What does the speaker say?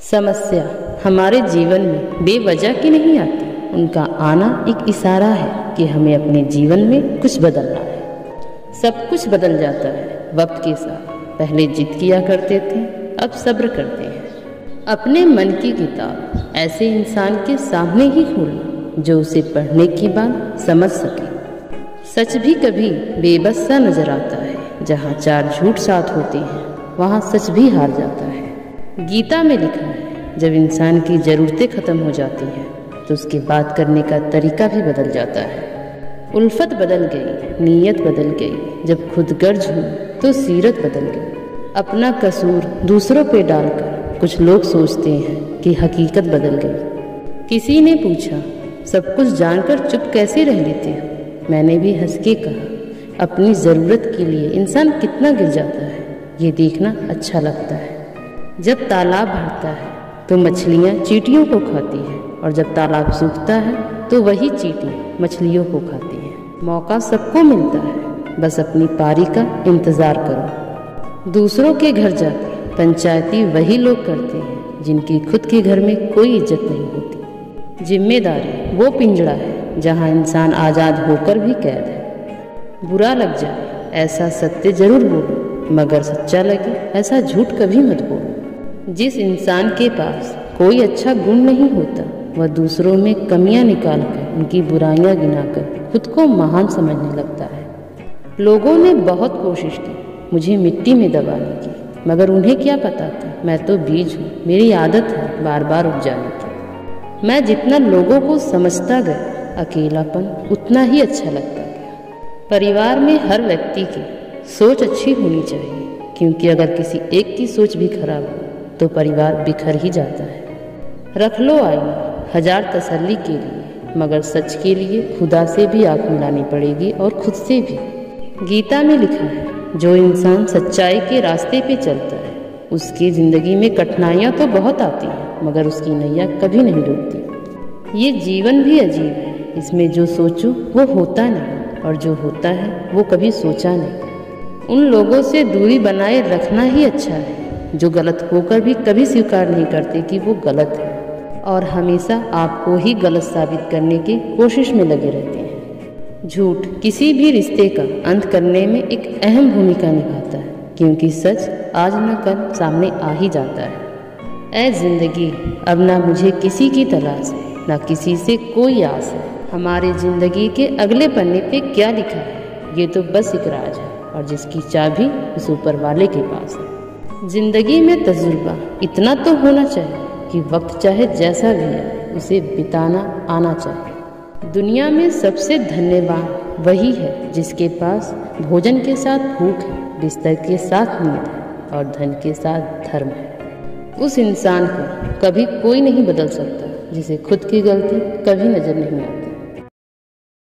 समस्या हमारे जीवन में बेवजह की नहीं आती। उनका आना एक इशारा है कि हमें अपने जीवन में कुछ बदलना है। सब कुछ बदल जाता है वक्त के साथ। पहले जिद किया करते थे, अब सब्र करते हैं। अपने मन की किताब ऐसे इंसान के सामने ही खोलना जो उसे पढ़ने के बाद समझ सके। सच भी कभी बेबस सा नजर आता है। जहाँ चार झूठ साथ होते हैं वहाँ सच भी हार जाता है। गीता में लिखा है, जब इंसान की ज़रूरतें ख़त्म हो जाती हैं तो उसके बात करने का तरीका भी बदल जाता है। उल्फत बदल गई, नीयत बदल गई। जब खुद गर्ज हुई तो सीरत बदल गई। अपना कसूर दूसरों पे डालकर कुछ लोग सोचते हैं कि हकीकत बदल गई। किसी ने पूछा, सब कुछ जानकर चुप कैसे रह लेते हो? मैंने भी हंस के कहा, अपनी ज़रूरत के लिए इंसान कितना गिर जाता है ये देखना अच्छा लगता है। जब तालाब भरता है तो मछलियाँ चींटियों को खाती हैं, और जब तालाब सूखता है तो वही चींटी मछलियों को खाती है। मौका सबको मिलता है, बस अपनी पारी का इंतज़ार करो। दूसरों के घर जाके पंचायती वही लोग करते हैं जिनकी खुद के घर में कोई इज्जत नहीं होती। जिम्मेदारी वो पिंजड़ा है जहाँ इंसान आज़ाद होकर भी कैद है। बुरा लग जाए ऐसा सत्य जरूर बोलो, मगर सच्चा लगे ऐसा झूठ कभी मत बोलो। जिस इंसान के पास कोई अच्छा गुण नहीं होता वह दूसरों में कमियां निकालकर उनकी बुराइयां गिनाकर खुद को महान समझने लगता है। लोगों ने बहुत कोशिश की मुझे मिट्टी में दबाने की, मगर उन्हें क्या पता था मैं तो बीज हूँ। मेरी आदत है बार बार उपजाने की। मैं जितना लोगों को समझता गया अकेलापन उतना ही अच्छा लगता गया। परिवार में हर व्यक्ति की सोच अच्छी होनी चाहिए, क्योंकि अगर किसी एक की सोच भी खराब हो तो परिवार बिखर ही जाता है। रख लो आईना हजार तसल्ली के लिए, मगर सच के लिए खुदा से भी आँख मिलानी पड़ेगी, और खुद से भी। गीता में लिखा है, जो इंसान सच्चाई के रास्ते पे चलता है उसकी ज़िंदगी में कठिनाइयाँ तो बहुत आती हैं, मगर उसकी नैया कभी नहीं डूबती। ये जीवन भी अजीब है, इसमें जो सोचो वो होता नहीं, और जो होता है वो कभी सोचा नहीं। उन लोगों से दूरी बनाए रखना ही अच्छा है जो गलत होकर भी कभी स्वीकार नहीं करते कि वो गलत है, और हमेशा आपको ही गलत साबित करने की कोशिश में लगे रहते हैं। झूठ किसी भी रिश्ते का अंत करने में एक अहम भूमिका निभाता है, क्योंकि सच आज न कल सामने आ ही जाता है। ऐ जिंदगी, अब ना मुझे किसी की तलाश है, ना किसी से कोई आस है। हमारे जिंदगी के अगले पन्ने पे क्या लिखा है ये तो बस एक राज है, और जिसकी चाबी उस ऊपर वाले के पास है। जिंदगी में तजुर्बा इतना तो होना चाहिए कि वक्त चाहे जैसा भी है उसे बिताना आना चाहिए। दुनिया में सबसे धन्यवान वही है जिसके पास भोजन के साथ भूख है, बिस्तर के साथ नींद है, और धन के साथ धर्म है। उस इंसान को कभी कोई नहीं बदल सकता जिसे खुद की गलती कभी नजर नहीं आती।